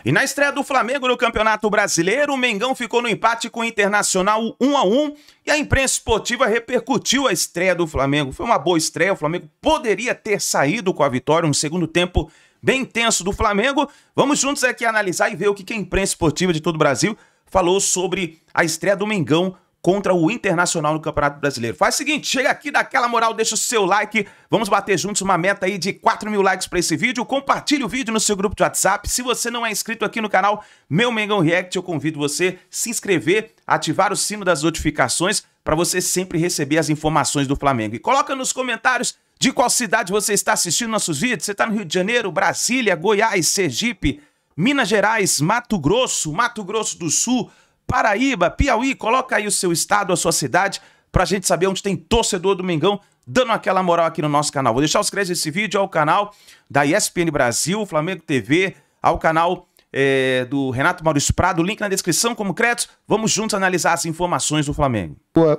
E na estreia do Flamengo no Campeonato Brasileiro, o Mengão ficou no empate com o Internacional 1-1 e a imprensa esportiva repercutiu a estreia do Flamengo. Foi uma boa estreia, o Flamengo poderia ter saído com a vitória, um segundo tempo bem intenso do Flamengo. Vamos juntos aqui analisar e ver o que a imprensa esportiva de todo o Brasil falou sobre a estreia do Mengão contra o Internacional no Campeonato Brasileiro. Faz o seguinte, chega aqui, dá aquela moral, deixa o seu like, vamos bater juntos uma meta aí de 4 mil likes para esse vídeo, compartilhe o vídeo no seu grupo de WhatsApp. Se você não é inscrito aqui no canal Meu Mengão React, eu convido você a se inscrever, ativar o sino das notificações para você sempre receber as informações do Flamengo. E coloca nos comentários de qual cidade você está assistindo nossos vídeos. Você está no Rio de Janeiro, Brasília, Goiás, Sergipe, Minas Gerais, Mato Grosso do Sul, Paraíba, Piauí. Coloca aí o seu estado, a sua cidade, pra gente saber onde tem torcedor do Mengão dando aquela moral aqui no nosso canal. Vou deixar os créditos desse vídeo ao canal da ESPN Brasil, Flamengo TV, ao canal do Renato Maurício Prado, link na descrição como créditos. Vamos juntos analisar as informações do Flamengo.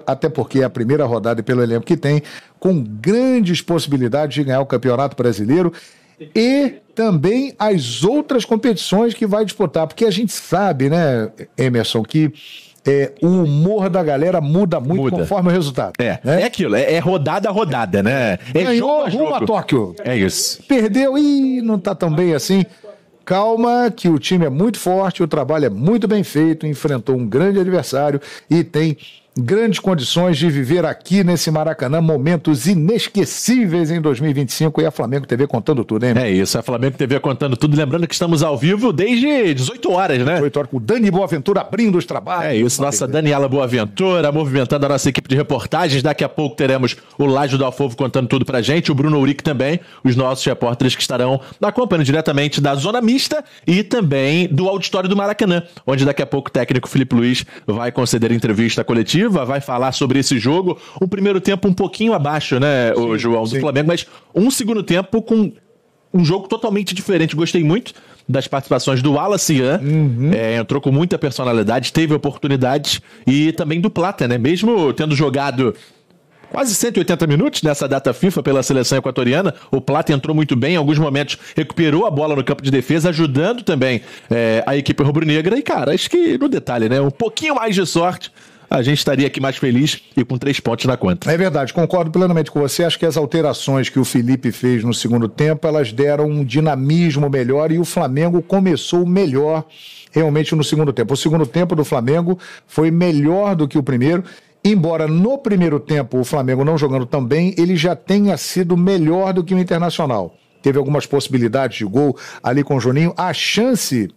Até porque é a primeira rodada, pelo elenco que tem, com grandes possibilidades de ganhar o Campeonato Brasileiro e também as outras competições que vai disputar, porque a gente sabe, né, Emerson, que o humor da galera muda muito conforme o resultado. Né? É aquilo, é rodada a rodada, né? Ganhou rumo a Tóquio. É isso. Perdeu e não tá tão bem assim. Calma, que o time é muito forte, o trabalho é muito bem feito, enfrentou um grande adversário e tem grandes condições de viver aqui nesse Maracanã momentos inesquecíveis em 2025 e a Flamengo TV contando tudo, hein? É isso, a Flamengo TV contando tudo. Lembrando que estamos ao vivo desde 18 horas, né? 18 horas com o Dani Boaventura abrindo os trabalhos. É isso, nossa Daniela Boaventura movimentando a nossa equipe de reportagens. Daqui a pouco teremos o Lágio do Alfovo contando tudo pra gente, o Bruno Uric também, os nossos repórteres que estarão acompanhando diretamente da Zona Mista e também do auditório do Maracanã, onde daqui a pouco o técnico Felipe Luiz vai conceder entrevista coletiva, vai falar sobre esse jogo. Um primeiro tempo um pouquinho abaixo, né, o João, do Flamengo, mas um segundo tempo com um jogo totalmente diferente. Gostei muito das participações do Wallace Ian, entrou com muita personalidade, teve oportunidades, e também do Plata, né, mesmo tendo jogado quase 180 minutos nessa data FIFA pela seleção equatoriana, o Plata entrou muito bem, em alguns momentos recuperou a bola no campo de defesa, ajudando também a equipe rubro-negra. E, cara, acho que no detalhe, né, um pouquinho mais de sorte, a gente estaria aqui mais feliz e com 3 pontos na conta. É verdade, concordo plenamente com você. Acho que as alterações que o Felipe fez no segundo tempo, elas deram um dinamismo melhor e o Flamengo começou melhor realmente no segundo tempo. O segundo tempo do Flamengo foi melhor do que o primeiro, embora no primeiro tempo o Flamengo não jogando tão bem, ele já tenha sido melhor do que o Internacional. Teve algumas possibilidades de gol ali com o Juninho. A chance,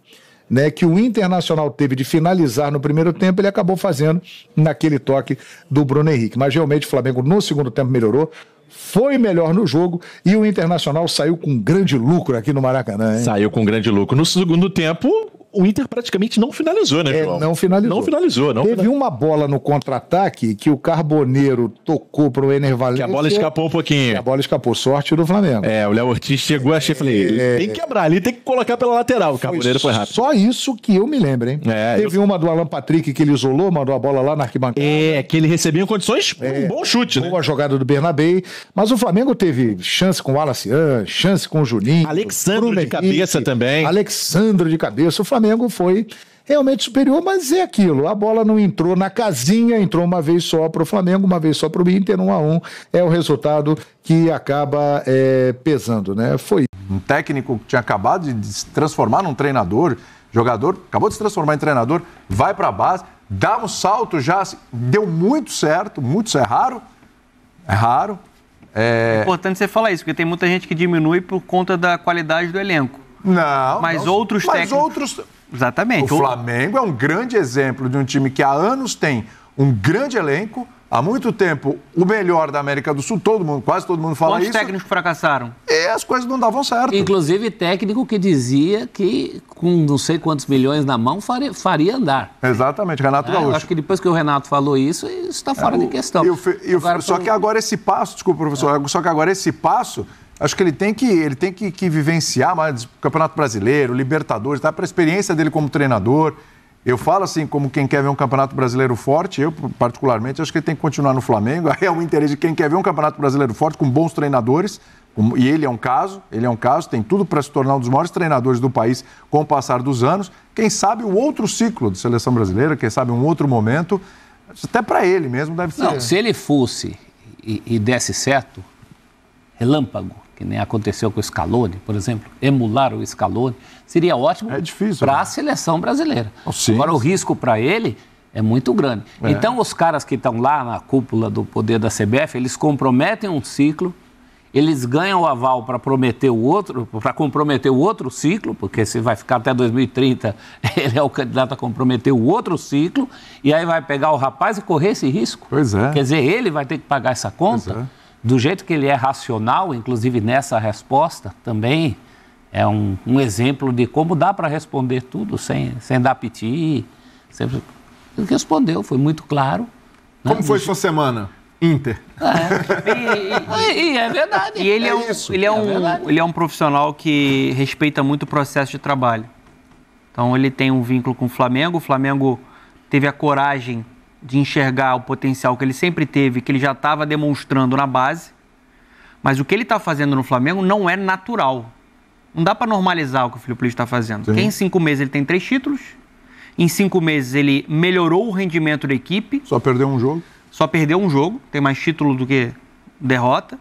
né, que o Internacional teve de finalizar no primeiro tempo, ele acabou fazendo naquele toque do Bruno Henrique. Mas realmente o Flamengo no segundo tempo melhorou, foi melhor no jogo e o Internacional saiu com grande lucro aqui no Maracanã, hein? Saiu com grande lucro. No segundo tempo, o Inter praticamente não finalizou, né, João? Não finalizou. Teve uma bola no contra-ataque que o Carboneiro tocou pro Ener Valencia. Que a bola escapou um pouquinho. A bola escapou, sorte do Flamengo. O Léo Ortiz chegou, achei, falei, tem que quebrar ali, tem que colocar pela lateral. O Carboneiro foi rápido. Só isso que eu me lembro, hein? Teve uma do Alan Patrick que ele isolou, mandou a bola lá na arquibancada. Que ele recebia em condições, um bom chute, né? Boa jogada do Bernabé, mas o Flamengo teve chance com o Wallace Ian, chance com o Juninho. Alexandro de cabeça também. Alexandro de cabeça. O Flamengo foi realmente superior, mas é aquilo, a bola não entrou na casinha, entrou uma vez só para o Flamengo, uma vez só para o Inter, 1-1, é o resultado que acaba pesando, né? Foi um técnico que tinha acabado de se transformar num treinador, jogador, acabou de se transformar em treinador, vai para a base, dá um salto já, deu muito certo, é raro. É importante você falar isso, porque tem muita gente que diminui por conta da qualidade do elenco. Mas outros técnicos... Exatamente. O Flamengo é um grande exemplo de um time que há anos tem um grande elenco, há muito tempo o melhor da América do Sul, quase todo mundo fala isso. Quantos técnicos fracassaram? E as coisas não davam certo. Inclusive técnico que dizia que com não sei quantos milhões na mão faria andar. Exatamente, Renato Gaúcho. Acho que depois que o Renato falou isso está fora de questão. Só que agora esse passo, desculpa, professor, acho que ele tem que vivenciar mais o Campeonato Brasileiro, Libertadores, tá? Para a experiência dele como treinador. Eu falo assim, como quem quer ver um Campeonato Brasileiro forte, eu particularmente acho que ele tem que continuar no Flamengo. É o interesse de quem quer ver um Campeonato Brasileiro forte, com bons treinadores, E ele é um caso, tem tudo para se tornar um dos maiores treinadores do país com o passar dos anos. Quem sabe o outro ciclo de seleção brasileira, quem sabe um outro momento, até para ele mesmo deve ser. Não, se ele fosse e desse certo, relâmpago, que nem aconteceu com o Scaloni, por exemplo, emular o Scaloni, seria ótimo para a seleção brasileira. Sim. Agora, o risco para ele é muito grande. Então, os caras que estão lá na cúpula do poder da CBF, eles comprometem um ciclo, eles ganham o aval para comprometer o outro ciclo, porque se vai ficar até 2030, ele é o candidato a comprometer o outro ciclo, e aí vai pegar o rapaz e correr esse risco. Pois é. Quer dizer, ele vai ter que pagar essa conta, do jeito que ele é racional, inclusive nessa resposta, também é um exemplo de como dá para responder tudo sem dar piti. Ele respondeu, foi muito claro. Como foi sua semana? Inter. E é verdade. E ele é um profissional que respeita muito o processo de trabalho. Então ele tem um vínculo com o Flamengo teve a coragem de enxergar o potencial que ele sempre teve, que ele já estava demonstrando na base, mas o que ele está fazendo no Flamengo não é natural. Não dá para normalizar o que o Filipe Luís está fazendo. Porque em 5 meses ele tem 3 títulos, em 5 meses ele melhorou o rendimento da equipe. Só perdeu um jogo, tem mais título do que derrota.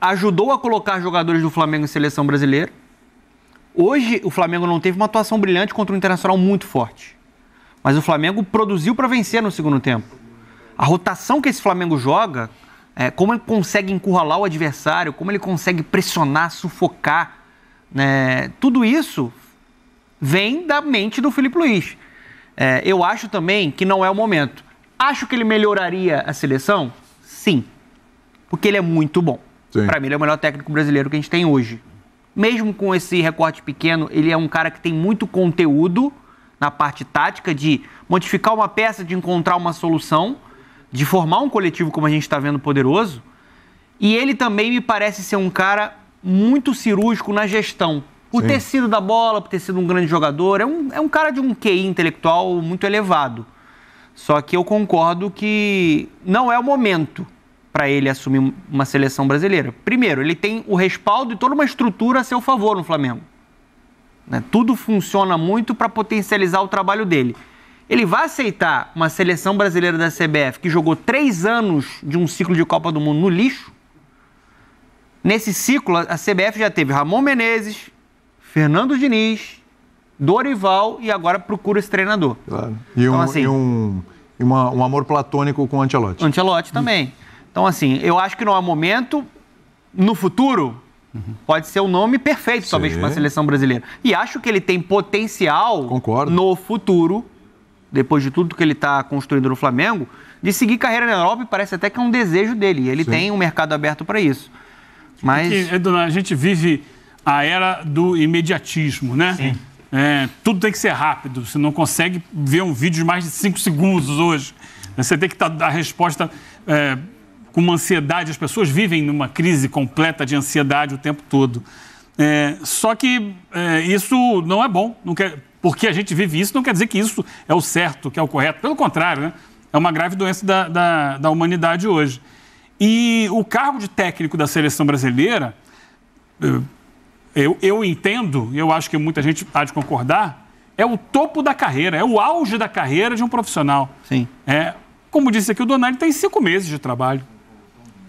Ajudou a colocar jogadores do Flamengo em seleção brasileira. Hoje o Flamengo não teve uma atuação brilhante contra um Internacional muito forte. Mas o Flamengo produziu para vencer no segundo tempo. A rotação que esse Flamengo joga, como ele consegue encurralar o adversário, como ele consegue pressionar, sufocar, tudo isso vem da mente do Filipe Luís. Eu acho também que não é o momento. Acho que ele melhoraria a seleção? Sim. Porque ele é muito bom. Para mim, ele é o melhor técnico brasileiro que a gente tem hoje. Mesmo com esse recorte pequeno, ele é um cara que tem muito conteúdo na parte tática de modificar uma peça, de encontrar uma solução, de formar um coletivo como a gente está vendo poderoso. E ele também me parece ser um cara muito cirúrgico na gestão. Por ter sido da bola, por ter sido um grande jogador. É um cara de um QI intelectual muito elevado. Só que eu concordo que não é o momento para ele assumir uma seleção brasileira. Primeiro, ele tem o respaldo e toda uma estrutura a seu favor no Flamengo. Tudo funciona muito para potencializar o trabalho dele. Ele vai aceitar uma seleção brasileira da CBF que jogou 3 anos de um ciclo de Copa do Mundo no lixo? Nesse ciclo, a CBF já teve Ramon Menezes, Fernando Diniz, Dorival e agora procura esse treinador. Claro. E um amor platônico com o Ancelotti. Ancelotti também. Então, assim, eu acho que não há momento. No futuro, pode ser o nome perfeito, talvez, para uma seleção brasileira. E acho que ele tem potencial no futuro, depois de tudo que ele está construindo no Flamengo, de seguir carreira na Europa, e parece até que é um desejo dele. Ele tem um mercado aberto para isso. Mas a gente vive a era do imediatismo, né? Sim. Tudo tem que ser rápido. Você não consegue ver um vídeo de mais de 5 segundos hoje. Você tem que dar a resposta com uma ansiedade. As pessoas vivem numa crise completa de ansiedade o tempo todo. Só que isso não é bom. Porque a gente vive isso, não quer dizer que isso é o certo, que é o correto. Pelo contrário, né? É uma grave doença da humanidade hoje. E o cargo de técnico da seleção brasileira, eu entendo, e eu acho que muita gente há de concordar, é o topo da carreira, é o auge da carreira de um profissional. Sim. Como disse aqui o Donati, tem 5 meses de trabalho.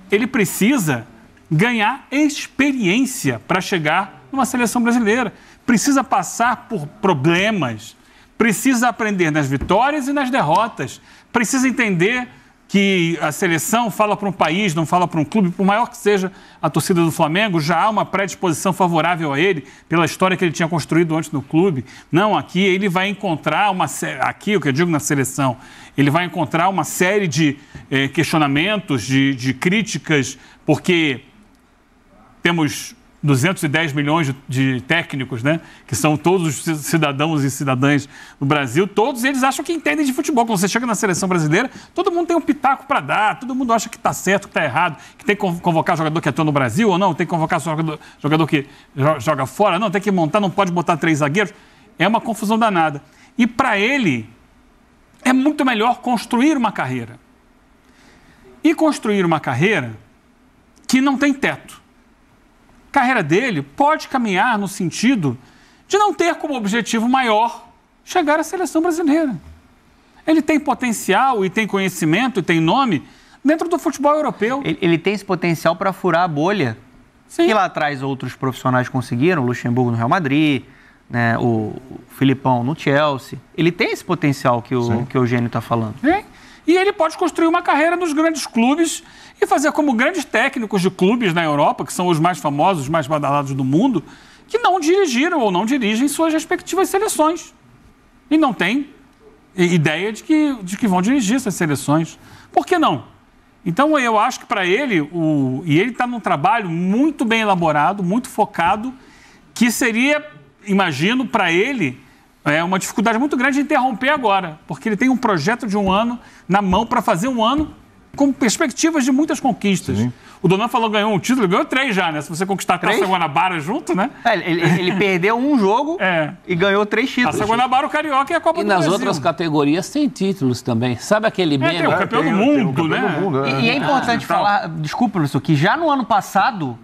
Ele precisa ganhar experiência para chegar numa seleção brasileira. Precisa passar por problemas, precisa aprender nas vitórias e nas derrotas, precisa entender que a seleção fala para um país, não fala para um clube, por maior que seja a torcida do Flamengo, já há uma predisposição favorável a ele, pela história que ele tinha construído antes no clube. Não, aqui ele vai encontrar aqui o que eu digo na seleção, ele vai encontrar uma série de questionamentos, de críticas, porque temos 210 milhões de técnicos, né? Que são todos os cidadãos e cidadãs do Brasil, todos eles acham que entendem de futebol. Quando você chega na seleção brasileira, todo mundo tem um pitaco para dar, todo mundo acha que está certo, que está errado, que tem que convocar jogador que atua no Brasil ou não, tem que convocar jogador que joga fora, não, tem que montar, não pode botar 3 zagueiros. É uma confusão danada. E para ele, é muito melhor construir uma carreira. E construir uma carreira que não tem teto. carreira dele pode caminhar no sentido de não ter como objetivo maior chegar à seleção brasileira. Ele tem potencial e tem conhecimento e tem nome dentro do futebol europeu. Ele tem esse potencial para furar a bolha. Sim. Que lá atrás outros profissionais conseguiram, o Luxemburgo no Real Madrid, né, o Filipão no Chelsea. Ele tem esse potencial que o Eugênio está falando. E ele pode construir uma carreira nos grandes clubes e fazer como grandes técnicos de clubes na Europa, que são os mais famosos, os mais badalados do mundo, que não dirigiram ou não dirigem suas respectivas seleções. E não têm ideia de que vão dirigir essas seleções. Por que não? Então, eu acho que para ele, e ele está num trabalho muito bem elaborado, muito focado, que seria, imagino, para ele, uma dificuldade muito grande de interromper agora, porque ele tem um projeto de um ano na mão para fazer um ano com perspectivas de muitas conquistas. Sim. O Donan falou que ganhou um título, ganhou 3 já, né? Se você conquistar a Taça Guanabara junto, né? Ele perdeu um jogo e ganhou 3 títulos. Taça Guanabara, o Carioca e a Copa do Brasil. E nas outras categorias tem títulos também. Sabe aquele meme? Tem o campeão do mundo, né? E é importante falar, desculpa, professor, que já no ano passado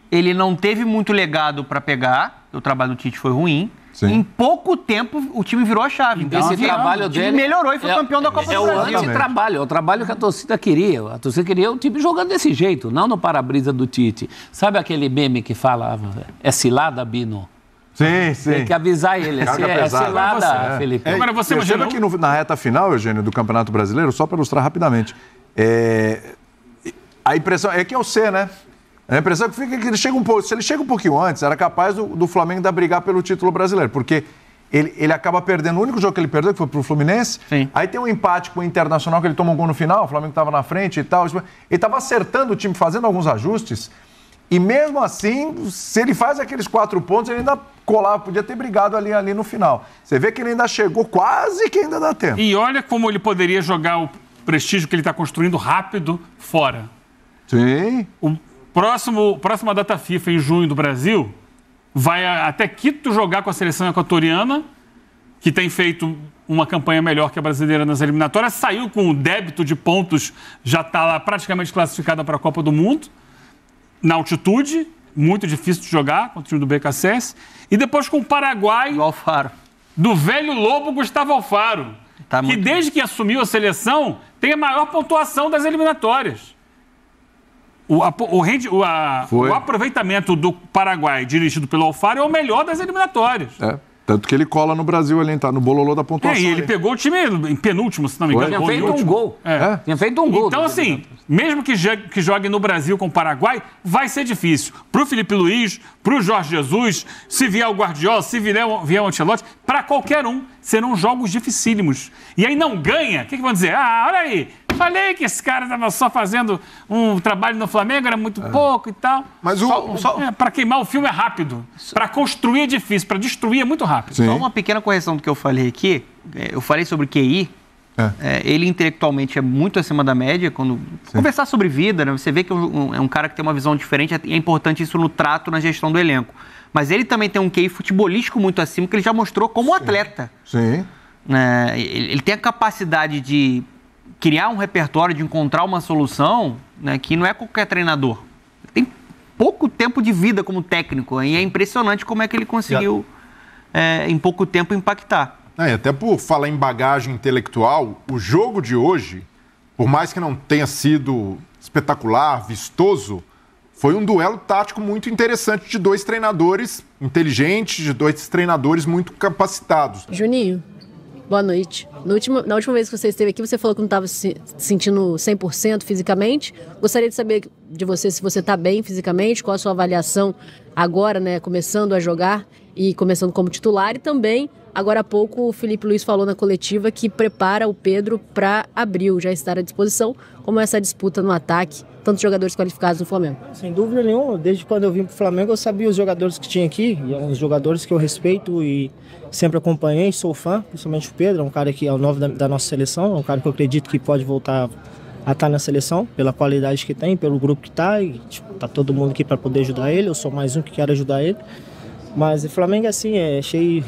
ele não teve muito legado para pegar, o trabalho do Tite foi ruim. Sim. Em pouco tempo, o time virou a chave. Então, esse trabalho dele melhorou e foi campeão da Copa do Brasil. É o antitrabalho, é o trabalho que a torcida queria. A torcida queria o time jogando desse jeito, não no para-brisa do Tite. Sabe aquele meme que fala, é cilada, Bino? Sim, sim. Tem que avisar ele, é cilada, Felipe. Agora você imagina que na reta final, Eugênio, do Campeonato Brasileiro, só para ilustrar rapidamente, a impressão é que é o C, né? A impressão que fica que ele chega se ele chega um pouquinho antes, era capaz do Flamengo ainda brigar pelo título brasileiro, porque ele acaba perdendo. O único jogo que ele perdeu, que foi pro Fluminense. Sim. Aí tem um empate com o Internacional, que ele toma um gol no final, o Flamengo estava na frente e tal. Ele estava acertando o time, fazendo alguns ajustes, e mesmo assim, se ele faz aqueles 4 pontos, ele ainda colava, podia ter brigado ali no final. Você vê que ele ainda chegou, quase que ainda dá tempo. E olha como ele poderia jogar o prestígio que ele está construindo rápido fora. Sim. Próxima data FIFA em junho do Brasil, vai até Quito jogar com a seleção equatoriana, que tem feito uma campanha melhor que a brasileira nas eliminatórias, saiu com o débito de pontos, já está lá praticamente classificada para a Copa do Mundo, na altitude, muito difícil de jogar contra o time do BKSS, e depois com o Paraguai, do Alfaro, do velho lobo Gustavo Alfaro, que desde que assumiu a seleção tem a maior pontuação das eliminatórias. O aproveitamento do Paraguai dirigido pelo Alfaro é o melhor das eliminatórias. Tanto que ele cola no Brasil, ele tá no bololô da pontuação. E ele pegou o time em penúltimo, se não me engano. Tinha feito um gol. Tinha feito um gol. Então, assim, mesmo que jogue no Brasil com o Paraguai, vai ser difícil. Pro Felipe Luiz, pro Jorge Jesus, se vier o Guardiola, se vier o Ancelotti, para qualquer um, serão jogos dificílimos. E aí não ganha, o que vão dizer? Olha aí, falei que esse cara estava só fazendo um trabalho no Flamengo, era muito pouco e tal. Mas para queimar o filme é rápido. Para construir é difícil, para destruir é muito rápido. Sim. Só uma pequena correção do que eu falei aqui. Eu falei sobre QI. Ele intelectualmente é muito acima da média. Quando conversar sobre vida, né, você vê que é um cara que tem uma visão diferente. E é importante isso no trato, na gestão do elenco. Mas ele também tem um QI futebolístico muito acima, que ele já mostrou como atleta. Sim. Ele tem a capacidade de criar um repertório, de encontrar uma solução, né, que não é qualquer treinador. Tem pouco tempo de vida como técnico, e é impressionante como é que ele conseguiu, em pouco tempo, impactar. Até por falar em bagagem intelectual, o jogo de hoje, por mais que não tenha sido espetacular, vistoso, foi um duelo tático muito interessante de 2 treinadores inteligentes, de 2 treinadores muito capacitados. Juninho, boa noite. Na última vez que você esteve aqui, você falou que não estava se sentindo 100% fisicamente. Gostaria de saber de você se você está bem fisicamente, qual a sua avaliação agora, né, começando a jogar e começando como titular. E também, agora há pouco, o Felipe Luiz falou na coletiva que prepara o Pedro para abril, já estar à disposição, como essa disputa no ataque, tantos jogadores qualificados no Flamengo. Sem dúvida nenhuma, desde quando eu vim para o Flamengo eu sabia os jogadores que tinha aqui, e uns jogadores que eu respeito e sempre acompanhei, sou fã, principalmente o Pedro, é um cara que é o novo da nossa seleção, é um cara que eu acredito que pode voltar a estar na seleção, pela qualidade que tem, pelo grupo que está, e tá todo mundo aqui para poder ajudar ele, eu sou mais um que quero ajudar ele. Mas o Flamengo é assim, é cheio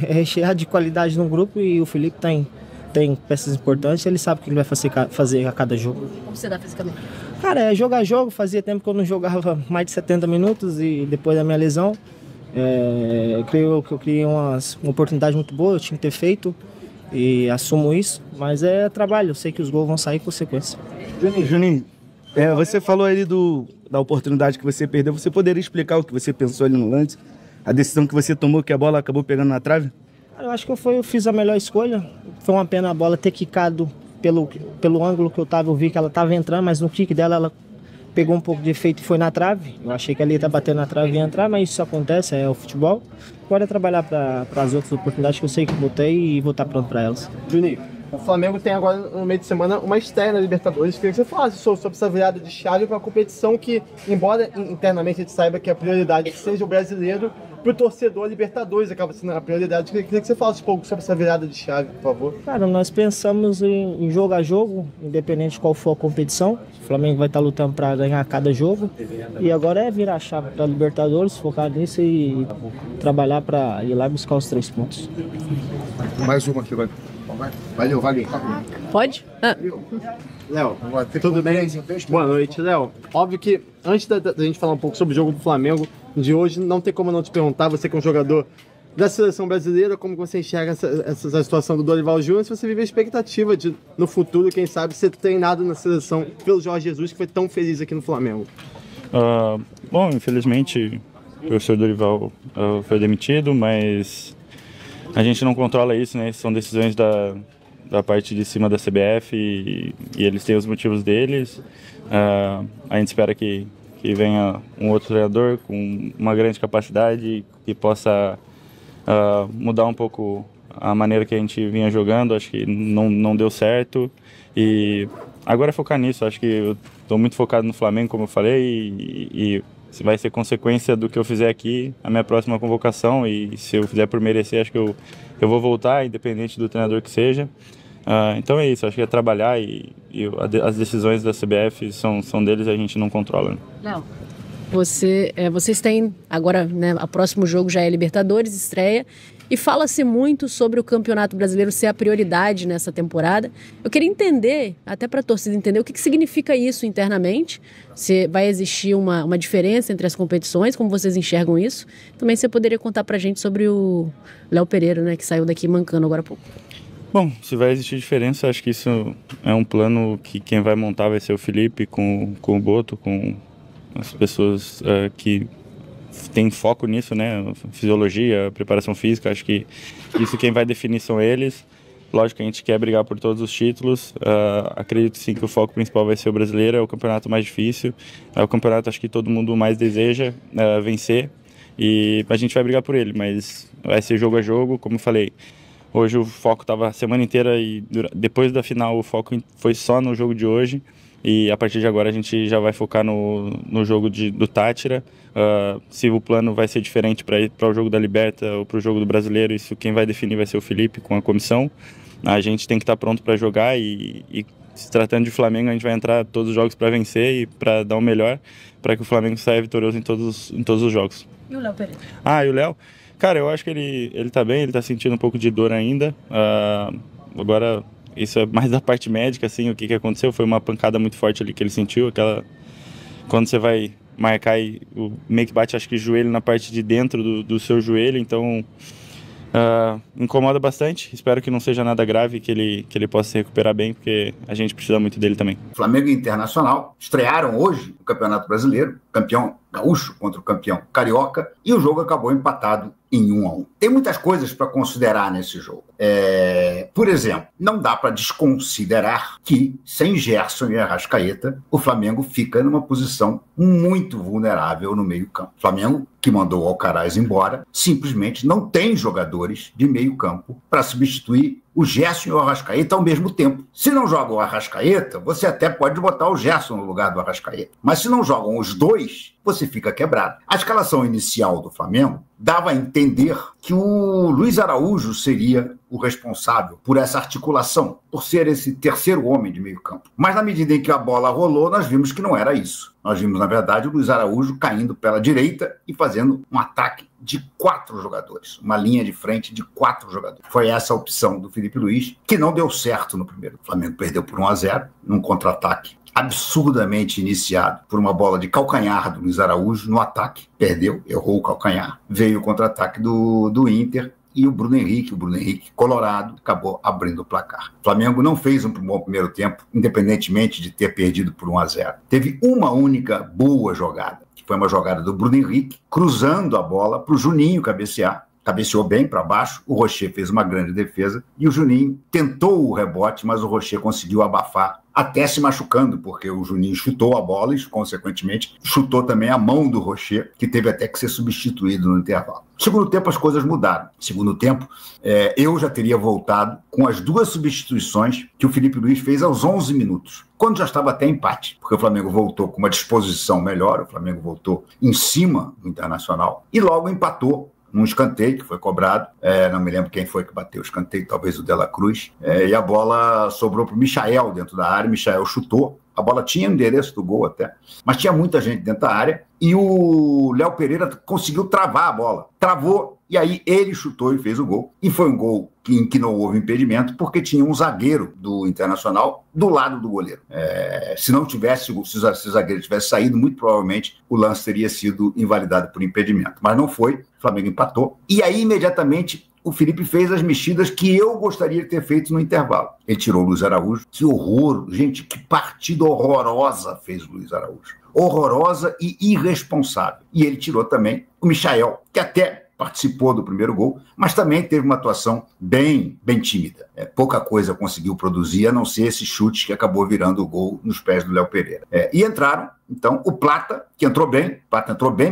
de qualidade no grupo, e o Felipe tem peças importantes, ele sabe o que ele vai fazer a cada jogo. Como você dá fisicamente? Cara, é jogar jogo. Fazia tempo que eu não jogava mais de 70 minutos e depois da minha lesão, eu creio que eu criei uma oportunidade muito boa, eu tinha que ter feito e assumo isso, mas é trabalho, eu sei que os gols vão sair com consequência. Juninho, você falou ali da oportunidade que você perdeu, você poderia explicar o que você pensou ali no lance, a decisão que você tomou, que a bola acabou pegando na trave? Eu acho que eu fiz a melhor escolha, foi uma pena a bola ter quicado pelo ângulo que eu tava, eu vi que ela estava entrando, mas no kick dela ela pegou um pouco de efeito e foi na trave. Eu achei que ali ia bater na trave e ia entrar, mas isso acontece, é o futebol. Agora é trabalhar para as outras oportunidades que eu sei que botei e vou estar pronto para elas. Juninho, o Flamengo tem agora no meio de semana uma estreia na Libertadores. Queria que você falasse sobre essa virada de chave para uma competição que, embora internamente a gente saiba que a prioridade seja o brasileiro, para o torcedor, a Libertadores acaba sendo a prioridade. Queria que você falasse um pouco sobre essa virada de chave, por favor. Cara, nós pensamos em jogo a jogo, independente de qual for a competição. O Flamengo vai estar lutando para ganhar cada jogo. E agora é virar a chave para a Libertadores, focar nisso e trabalhar para ir lá buscar os 3 pontos. Mais uma aqui, vai. Valeu. Pode? Léo, tudo bem? Boa noite, Léo. Óbvio que antes da gente falar um pouco sobre o jogo do Flamengo de hoje, não tem como não te perguntar, você que é um jogador da seleção brasileira, como você enxerga essa situação do Dorival Júnior, se você vive a expectativa de, no futuro, quem sabe, ser treinado na seleção pelo Jorge Jesus, que foi tão feliz aqui no Flamengo. Bom, infelizmente, o professor Dorival foi demitido, mas a gente não controla isso, né? São decisões da parte de cima da CBF e eles têm os motivos deles. A gente espera que venha um outro treinador com uma grande capacidade que possa mudar um pouco a maneira que a gente vinha jogando. Acho que não deu certo e agora é focar nisso. Acho que eu estou muito focado no Flamengo, como eu falei, e vai ser consequência do que eu fizer aqui a minha próxima convocação, e se eu fizer por merecer, acho que eu vou voltar, independente do treinador que seja. Então é isso, acho que é trabalhar e as decisões da CBF são deles e a gente não controla. Né? Léo, vocês têm agora, né, o próximo jogo já é Libertadores, estreia, e fala-se muito sobre o Campeonato Brasileiro ser a prioridade nessa temporada. Eu queria entender, até para a torcida entender, o que significa isso internamente, se vai existir uma diferença entre as competições, como vocês enxergam isso. Também você poderia contar para a gente sobre o Léo Pereira, né, que saiu daqui mancando agora há pouco. Bom, se vai existir diferença, acho que isso é um plano que quem vai montar vai ser o Felipe com o Boto, com as pessoas que tem foco nisso, né? Fisiologia, preparação física, acho que isso quem vai definir são eles. Lógico que a gente quer brigar por todos os títulos. Acredito sim que o foco principal vai ser o brasileiro, é o campeonato mais difícil, é o campeonato acho que todo mundo mais deseja vencer e a gente vai brigar por ele, mas vai ser jogo a jogo, como eu falei. Hoje o foco estava a semana inteira e depois da final o foco foi só no jogo de hoje. E a partir de agora a gente já vai focar no jogo do Tátira. Se o plano vai ser diferente para o jogo da Liberta ou para o jogo do Brasileiro, isso quem vai definir vai ser o Felipe com a comissão. A gente tem que estar pronto para jogar e se tratando de Flamengo, a gente vai entrar todos os jogos para vencer e para dar o melhor, para que o Flamengo saia vitorioso em todos os jogos. E o Léo Pereira? E o Léo? Cara, eu acho que ele tá bem, ele tá sentindo um pouco de dor ainda. Agora, isso é mais da parte médica, assim, o que aconteceu foi uma pancada muito forte ali que ele sentiu, quando você vai marcar e o meio que bate, acho que joelho na parte de dentro do seu joelho, então incomoda bastante. Espero que não seja nada grave, que ele possa se recuperar bem, porque a gente precisa muito dele também. Flamengo e Internacional estrearam hoje o Campeonato Brasileiro, campeão gaúcho contra o campeão carioca, e o jogo acabou empatado em 1-1. Tem muitas coisas para considerar nesse jogo. Por exemplo, não dá para desconsiderar que, sem Gerson e Arrascaeta, o Flamengo fica numa posição muito vulnerável no meio-campo. O Flamengo, que mandou o Alcaraz embora, simplesmente não tem jogadores de meio-campo para substituir o Gerson e o Arrascaeta ao mesmo tempo. Se não joga o Arrascaeta, você até pode botar o Gerson no lugar do Arrascaeta. Mas se não jogam os dois, você fica quebrado. A escalação inicial do Flamengo dava a entender que o Luiz Araújo seria o responsável por essa articulação, por ser esse terceiro homem de meio campo. Mas na medida em que a bola rolou, nós vimos que não era isso. Nós vimos, na verdade, o Luiz Araújo caindo pela direita e fazendo um ataque de 4 jogadores, uma linha de frente de 4 jogadores. Foi essa a opção do Felipe Luiz, que não deu certo no primeiro. O Flamengo perdeu por 1-0, num contra-ataque absurdamente iniciado por uma bola de calcanhar do Luiz Araújo no ataque, perdeu, errou o calcanhar, veio o contra-ataque do Inter e o Bruno Henrique colorado, acabou abrindo o placar. O Flamengo não fez um bom primeiro tempo, independentemente de ter perdido por 1-0. Teve uma única boa jogada, que foi uma jogada do Bruno Henrique, cruzando a bola para o Juninho cabecear. Cabeceou bem para baixo, o Rocher fez uma grande defesa e o Juninho tentou o rebote, mas o Rocher conseguiu abafar, até se machucando, porque o Juninho chutou a bola e, consequentemente, chutou também a mão do Rocher, que teve até que ser substituído no intervalo. No segundo tempo, as coisas mudaram. No segundo tempo, eu já teria voltado com as 2 substituições que o Felipe Luiz fez aos 11 minutos, quando já estava até empate, porque o Flamengo voltou com uma disposição melhor, o Flamengo voltou em cima do Internacional e logo empatou num escanteio que foi cobrado, não me lembro quem foi que bateu o escanteio, talvez o De La Cruz, e a bola sobrou para o Michael dentro da área, o Michael chutou, a bola tinha o endereço do gol até, mas tinha muita gente dentro da área, e o Léo Pereira conseguiu travar a bola, travou, e aí ele chutou e fez o gol, e foi um gol em que não houve impedimento, porque tinha um zagueiro do Internacional do lado do goleiro. Se o zagueiro tivesse saído, muito provavelmente o lance teria sido invalidado por impedimento, mas não foi, o Flamengo empatou, e aí imediatamente o Felipe fez as mexidas que eu gostaria de ter feito no intervalo. Ele tirou o Luiz Araújo, que horror, gente, que partida horrorosa fez o Luiz Araújo, horrorosa e irresponsável, e ele tirou também o Michael, que até participou do primeiro gol, mas também teve uma atuação bem tímida. Pouca coisa conseguiu produzir, a não ser esse chute que acabou virando o gol nos pés do Léo Pereira. E entraram, então, o Plata, que entrou bem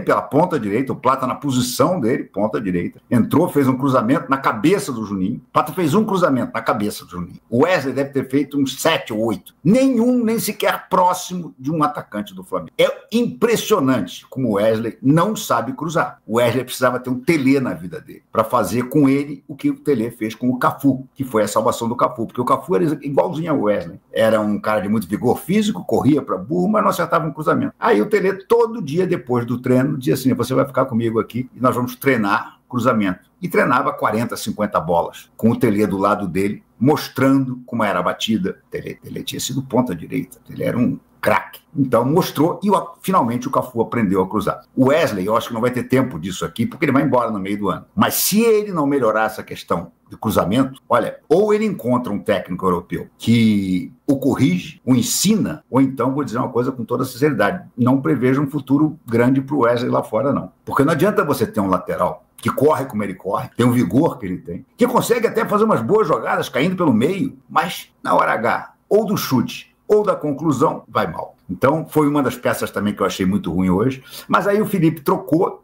pela ponta direita, o Plata na posição dele, ponta direita, entrou, fez um cruzamento na cabeça do Juninho. O Plata fez um cruzamento na cabeça do Juninho. O Wesley deve ter feito uns 7 ou 8. Nenhum, nem sequer próximo de um atacante do Flamengo. É impressionante como o Wesley não sabe cruzar. O Wesley precisava ter um Tele na vida dele, para fazer com ele o que o Tele fez com o Cafu, que foi a salvação do Cafu, porque o Cafu era igualzinho ao Wesley. Era um cara de muito vigor físico, corria para burro, mas não acertava um cruzamento. Aí o Tele, todo dia depois do treino, dizia assim: você vai ficar comigo aqui e nós vamos treinar cruzamento. E treinava 40, 50 bolas, com o Tele do lado dele, mostrando como era a batida. Tele tinha sido ponta direita, Tele era um craque. Então mostrou e finalmente o Cafu aprendeu a cruzar. O Wesley, eu acho que não vai ter tempo disso aqui, porque ele vai embora no meio do ano. Mas se ele não melhorar essa questão de cruzamento, olha, ou ele encontra um técnico europeu que o corrige, o ensina, ou então, vou dizer uma coisa com toda sinceridade, não prevejo um futuro grande para o Wesley lá fora, não. Porque não adianta você ter um lateral que corre como ele corre, tem o vigor que ele tem, que consegue até fazer umas boas jogadas caindo pelo meio, mas na hora H, ou do chute, ou da conclusão, vai mal. Então, foi uma das peças também que eu achei muito ruim hoje. Mas aí o Felipe trocou,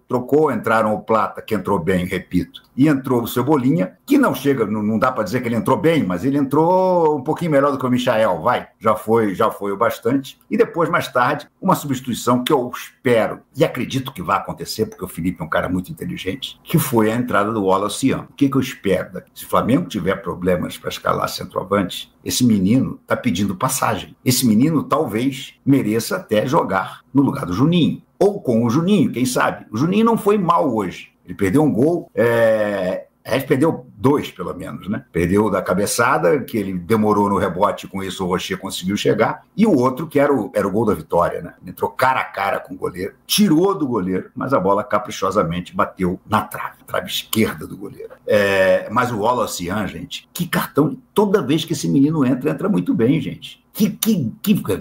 entraram o Plata, que entrou bem, repito, e entrou o Cebolinha, que não chega, não dá para dizer que ele entrou bem, mas ele entrou um pouquinho melhor do que o Michael, já foi o bastante. E depois, mais tarde, uma substituição que eu espero, e acredito que vai acontecer, porque o Felipe é um cara muito inteligente, que foi a entrada do Wallace Young. O que eu espero daqui? Se o Flamengo tiver problemas para escalar centroavante, esse menino está pedindo passagem. Esse menino talvez mereça até jogar no lugar do Juninho. Ou com o Juninho, quem sabe? O Juninho não foi mal hoje. Ele perdeu um gol, perdeu 2, pelo menos, né? Perdeu da cabeçada, que ele demorou no rebote, com isso o Rocher conseguiu chegar, e o outro que era o gol da vitória, né? Ele entrou cara a cara com o goleiro, tirou do goleiro, mas a bola caprichosamente bateu na trave esquerda do goleiro. Mas o Wallace Young, gente, que cartão, toda vez que esse menino entra muito bem, gente. Que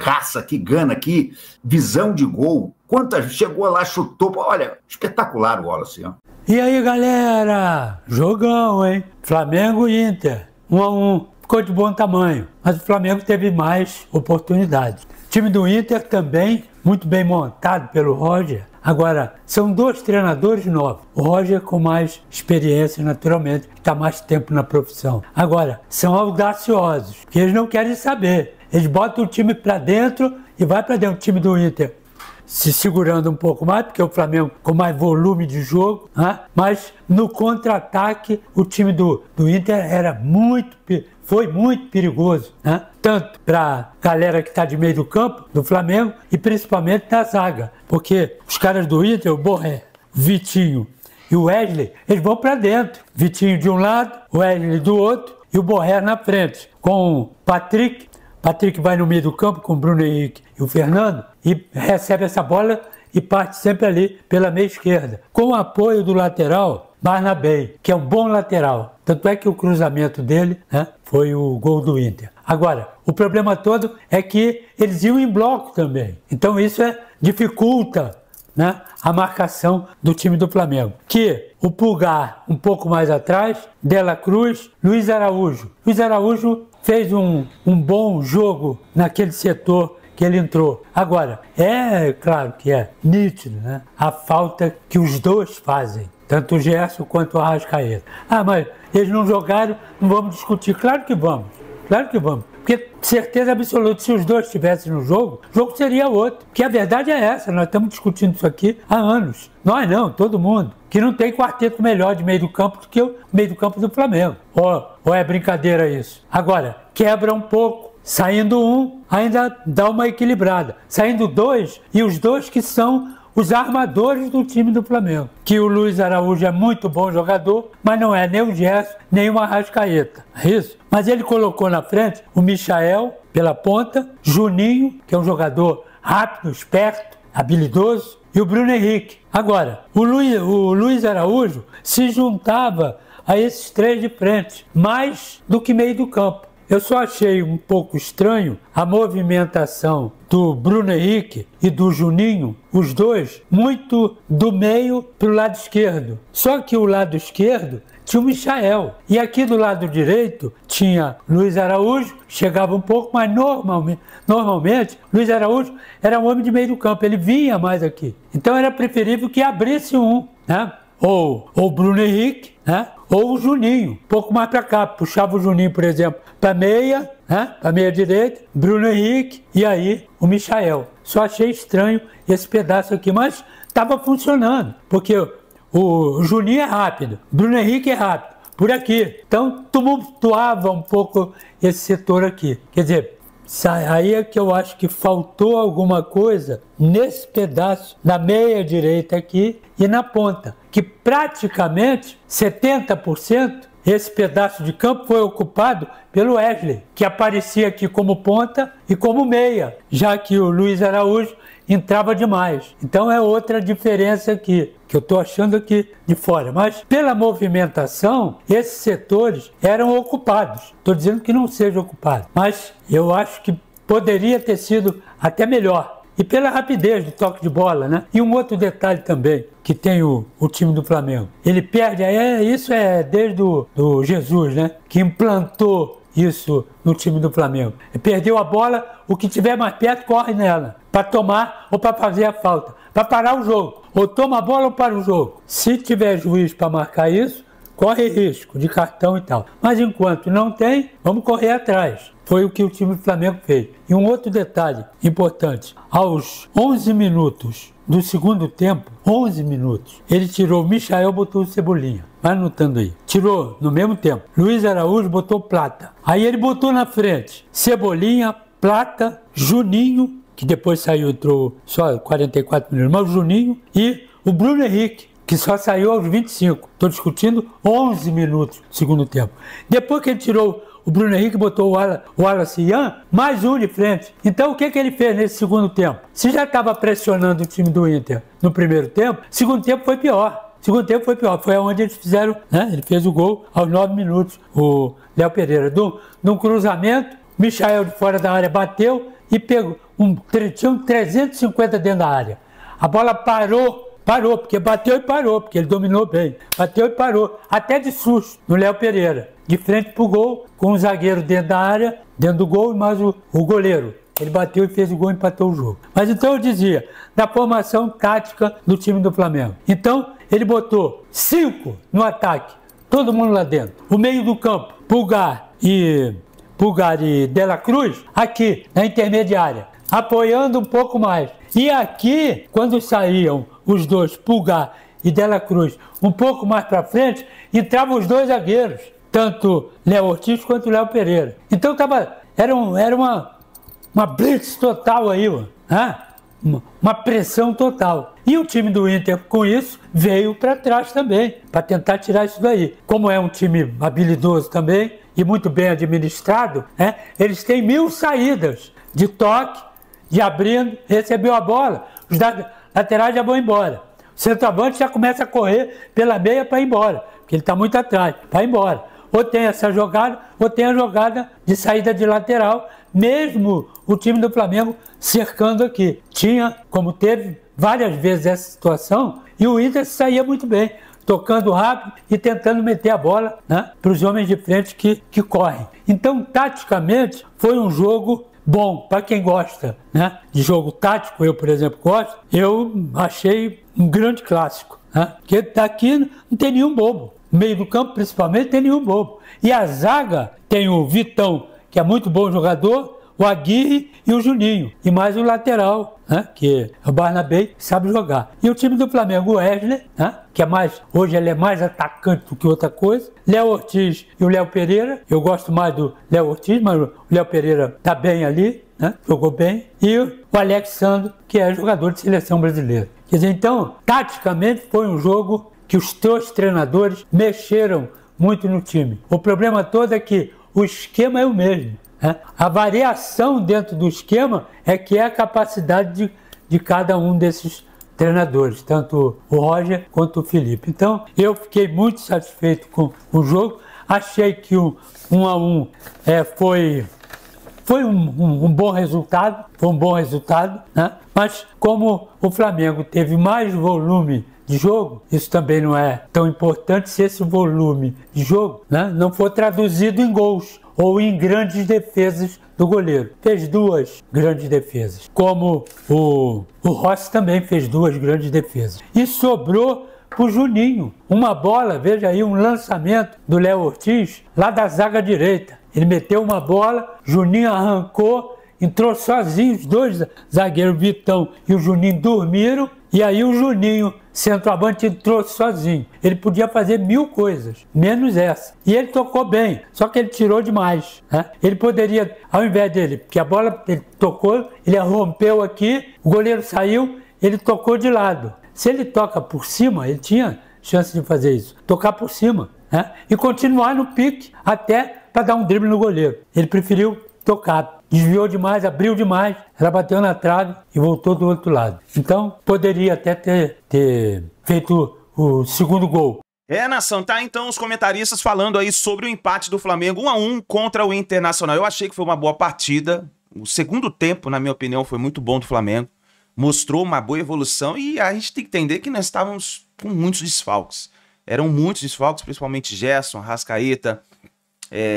raça, que gana, que visão de gol. Quantas chegou lá, chutou, olha, espetacular o Wallace Young. E aí, galera? Jogão, hein? Flamengo e Inter. 1-1. Ficou de bom tamanho. Mas o Flamengo teve mais oportunidades. O time do Inter também, muito bem montado pelo Roger. Agora, são 2 treinadores novos. O Roger com mais experiência, naturalmente, que está mais tempo na profissão. Agora, são audaciosos, que eles não querem saber. Eles botam o time para dentro e vai para dentro. O time do Inter se segurando um pouco mais, porque o Flamengo com mais volume de jogo, né? Mas no contra-ataque o time do Inter foi muito perigoso, né? Tanto para a galera que está de meio do campo do Flamengo e principalmente da zaga, porque os caras do Inter, o Borré, Vitinho e o Wesley, eles vão para dentro. Vitinho de um lado, o Wesley do outro e o Borré na frente, com o Patrick, Patrick vai no meio do campo com o Bruno Henrique e o Fernando e recebe essa bola e parte sempre ali pela meia esquerda, com o apoio do lateral Barnabé, que é um bom lateral. Tanto é que o cruzamento dele, né, foi o gol do Inter. Agora, o problema todo é que eles iam em bloco também. Então isso dificulta, né, a marcação do time do Flamengo. Que o Pulgar um pouco mais atrás, De La Cruz, Luiz Araújo. Luiz Araújo fez um bom jogo naquele setor que ele entrou. Agora, é claro que é nítido, né, a falta que os dois fazem, tanto o Gerson quanto o Arrascaeta. Ah, mas eles não jogaram, não vamos discutir. Claro que vamos, claro que vamos. Porque certeza absoluta, se os dois estivessem no jogo, o jogo seria outro. Porque a verdade é essa, nós estamos discutindo isso aqui há anos. Nós não, todo mundo. Que não tem quarteto melhor de meio do campo do que o meio do campo do Flamengo. Ou é brincadeira isso? Agora, quebra um pouco. Saindo um, ainda dá uma equilibrada. Saindo dois, e os dois que são os armadores do time do Flamengo. Que o Luiz Araújo é muito bom jogador, mas não é nem o Gerson, nem o Arrascaeta. É isso? Mas ele colocou na frente o Michael pela ponta, Juninho, que é um jogador rápido, esperto, habilidoso, e o Bruno Henrique. Agora, o Luiz Araújo se juntava a esses três de frente, mais do que meio do campo. Eu só achei um pouco estranho a movimentação do Bruno Henrique e do Juninho, os dois, muito do meio para o lado esquerdo. Só que o lado esquerdo tinha o Michael. E aqui do lado direito tinha Luiz Araújo, chegava um pouco, mas normalmente Luiz Araújo era um homem de meio do campo, ele vinha mais aqui. Então era preferível que abrisse um, né? Ou o Bruno Henrique, né? Ou o Juninho, um pouco mais para cá, puxava o Juninho, por exemplo, para meia, né? Para meia direita, Bruno Henrique e aí o Michael. Só achei estranho esse pedaço aqui, mas estava funcionando, porque o Juninho é rápido, Bruno Henrique é rápido, por aqui. Então tumultuava um pouco esse setor aqui. Quer dizer, aí é que eu acho que faltou alguma coisa nesse pedaço, na meia direita aqui e na ponta, que praticamente 70% esse pedaço de campo foi ocupado pelo Wesley, que aparecia aqui como ponta e como meia, já que o Luiz Araújo entrava demais. Então é outra diferença aqui, que eu estou achando aqui de fora. Mas pela movimentação, esses setores eram ocupados. Estou dizendo que não seja ocupado, mas eu acho que poderia ter sido até melhor. E pela rapidez do toque de bola, né? E um outro detalhe também, que tem o time do Flamengo. Ele perde, isso é desde do Jesus, né? Que implantou isso no time do Flamengo. Ele perdeu a bola, o que tiver mais perto corre nela, para tomar ou para fazer a falta, para parar o jogo. Ou toma a bola ou para o jogo. Se tiver juiz para marcar isso, corre risco de cartão e tal. Mas enquanto não tem, vamos correr atrás. Foi o que o time do Flamengo fez. E um outro detalhe importante. Aos 11 minutos do segundo tempo, 11 minutos, ele tirou o Michael, botou o Cebolinha. Vai anotando aí. Tirou no mesmo tempo. Luiz Araújo botou Plata. Aí ele botou na frente Cebolinha, Plata, Juninho, que depois saiu, entrou só 44 minutos, mas o Juninho e o Bruno Henrique, que só saiu aos 25. Estou discutindo 11 minutos do segundo tempo. Depois que ele tirou o Bruno Henrique, botou o Wallace Ian, mais um de frente. Então o que ele fez nesse segundo tempo? Se já estava pressionando o time do Inter no primeiro tempo, segundo tempo foi pior. Segundo tempo foi pior. Foi onde eles fizeram, né? Ele fez o gol aos 9 minutos, o Léo Pereira. De um cruzamento, Michael de fora da área bateu e pegou. Tinha um 350 dentro da área. A bola parou, porque bateu e parou, porque ele dominou bem. Bateu e parou, até de susto, no Léo Pereira. De frente pro gol, com o zagueiro dentro da área, dentro do gol, e mais o goleiro. Ele bateu e fez o gol e empatou o jogo. Mas então eu dizia, da formação tática do time do Flamengo. Então, ele botou 5 no ataque, todo mundo lá dentro. O meio do campo, Pulgar e De La Cruz, aqui, na intermediária, apoiando um pouco mais. E aqui, quando saíam os dois, Pulgar e De La Cruz, um pouco mais para frente, entravam os dois zagueiros, tanto Léo Ortiz quanto Léo Pereira. Então era uma blitz total aí, né? uma pressão total. E o time do Inter, com isso, veio para trás também, para tentar tirar isso daí. Como é um time habilidoso também e muito bem administrado, né, eles têm 1000 saídas de toque, de abrindo, recebeu a bola, os laterais já vão embora. O centroavante já começa a correr pela meia para ir embora, porque ele está muito atrás, para ir embora. Ou tem essa jogada, ou tem a jogada de saída de lateral, mesmo o time do Flamengo cercando aqui. Tinha, como teve várias vezes essa situação, e o Inter saía muito bem, tocando rápido e tentando meter a bola, né, para os homens de frente que correm. Então, taticamente, foi um jogo bom para quem gosta, né, de jogo tático. Eu, por exemplo, gosto. Eu achei um grande clássico, né, porque daqui não tem nenhum bobo. No meio do campo, principalmente, não tem nenhum bobo. E a zaga tem o Vitão, que é muito bom jogador, o Aguirre e o Juninho. E mais o lateral, né, que é o Barnabé, que sabe jogar. E o time do Flamengo, o Wesley, né, que é mais, hoje ele é mais atacante do que outra coisa. Léo Ortiz e o Léo Pereira. Eu gosto mais do Léo Ortiz, mas o Léo Pereira tá bem ali, né, jogou bem. E o Alexandre, que é jogador de seleção brasileira. Quer dizer, então, taticamente foi um jogo que os 2 treinadores mexeram muito no time. O problema todo é que o esquema é o mesmo. A variação dentro do esquema é que é a capacidade de cada um desses treinadores, tanto o Roger quanto o Felipe. Então, eu fiquei muito satisfeito com o jogo. Achei que o 1-1 foi um bom resultado, né? Mas como o Flamengo teve mais volume de jogo, isso também não é tão importante se esse volume de jogo, né, não for traduzido em gols ou em grandes defesas do goleiro. Fez 2 grandes defesas, como o Rossi também fez 2 grandes defesas. E sobrou pro Juninho uma bola, veja aí, um lançamento do Léo Ortiz, lá da zaga direita. Ele meteu uma bola, Juninho arrancou, entrou sozinho, os 2 zagueiros, Vitão e o Juninho, dormiram, e aí o Juninho, centroavante, entrou sozinho. Ele podia fazer 1000 coisas, menos essa. E ele tocou bem, só que ele tirou demais, né? Ele poderia, ao invés dele, porque a bola ele tocou, ele rompeu aqui, o goleiro saiu, ele tocou de lado. Se ele toca por cima, ele tinha chance de fazer isso, tocar por cima, né, e continuar no pique até para dar um drible no goleiro. Ele preferiu tocar, desviou demais, abriu demais, ela bateu na trave e voltou do outro lado. Então, poderia até ter feito o segundo gol. Nação, tá então os comentaristas falando aí sobre o empate do Flamengo 1-1 contra o Internacional. Eu achei que foi uma boa partida. O segundo tempo, na minha opinião, foi muito bom do Flamengo. Mostrou uma boa evolução e a gente tem que entender que nós estávamos com muitos desfalques. Eram muitos desfalques, principalmente Gerson, Arrascaeta.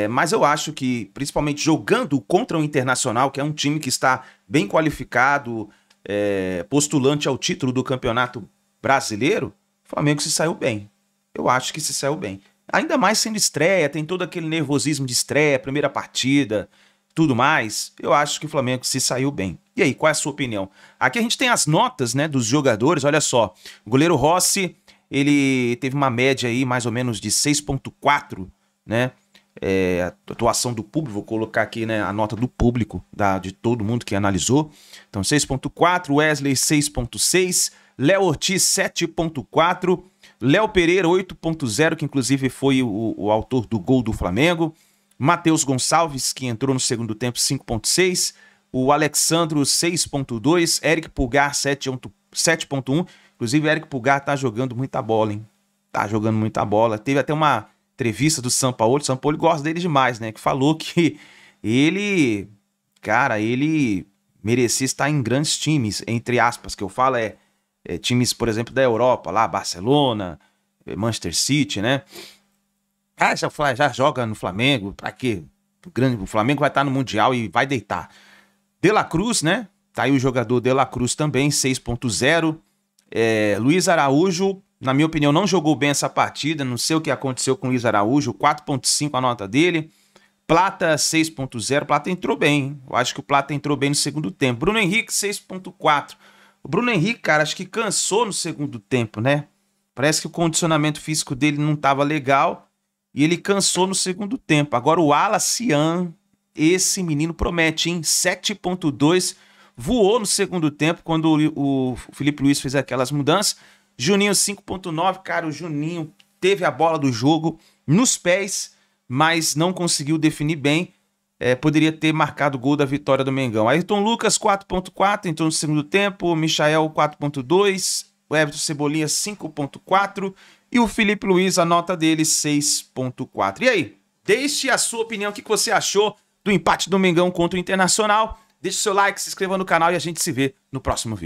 Mas eu acho que, principalmente jogando contra o Internacional, que é um time que está bem qualificado, postulante ao título do Campeonato Brasileiro, o Flamengo se saiu bem. Eu acho que se saiu bem. Ainda mais sendo estreia, tem todo aquele nervosismo de estreia, primeira partida, tudo mais. Eu acho que o Flamengo se saiu bem. E aí, qual é a sua opinião? Aqui a gente tem as notas, né, dos jogadores, olha só. O goleiro Rossi, ele teve uma média aí mais ou menos de 6.4, né? A atuação do público, vou colocar aqui, né, a nota do público, de todo mundo que analisou. Então 6.4, Wesley 6.6, Léo Ortiz 7.4, Léo Pereira 8.0, que inclusive foi o autor do gol do Flamengo, Matheus Gonçalves, que entrou no segundo tempo, 5.6, o Alexandro 6.2, Eric Pulgar 7.1, inclusive Eric Pulgar tá jogando muita bola, hein? Tá jogando muita bola. Teve até uma entrevista do Sampaoli, o Sampaoli gosta dele demais, né? Que falou que ele merecia estar em grandes times, entre aspas, que eu falo times, por exemplo, da Europa, lá, Barcelona, Manchester City, né? Já joga no Flamengo, pra quê? O Flamengo vai estar no Mundial e vai deitar. De La Cruz, né? Tá aí o jogador De La Cruz também, 6.0. Luiz Araújo, na minha opinião, não jogou bem essa partida. Não sei o que aconteceu com o Luiz Araújo. 4.5 a nota dele. Plata, 6.0. Plata entrou bem, hein? Eu acho que o Plata entrou bem no segundo tempo. Bruno Henrique, 6.4. O Bruno Henrique, cara, acho que cansou no segundo tempo, né? Parece que o condicionamento físico dele não estava legal e ele cansou no segundo tempo. Agora o Alacian, esse menino promete, hein? 7.2. voou no segundo tempo quando o Felipe Luiz fez aquelas mudanças. Juninho 5.9, cara, o Juninho teve a bola do jogo nos pés, mas não conseguiu definir bem. Poderia ter marcado o gol da vitória do Mengão. Ayrton Lucas 4.4, então no segundo tempo. Michael 4.2, o Everton Cebolinha 5.4 e o Felipe Luiz, a nota dele 6.4. E aí, deixe a sua opinião, o que você achou do empate do Mengão contra o Internacional. Deixe seu like, se inscreva no canal e a gente se vê no próximo vídeo.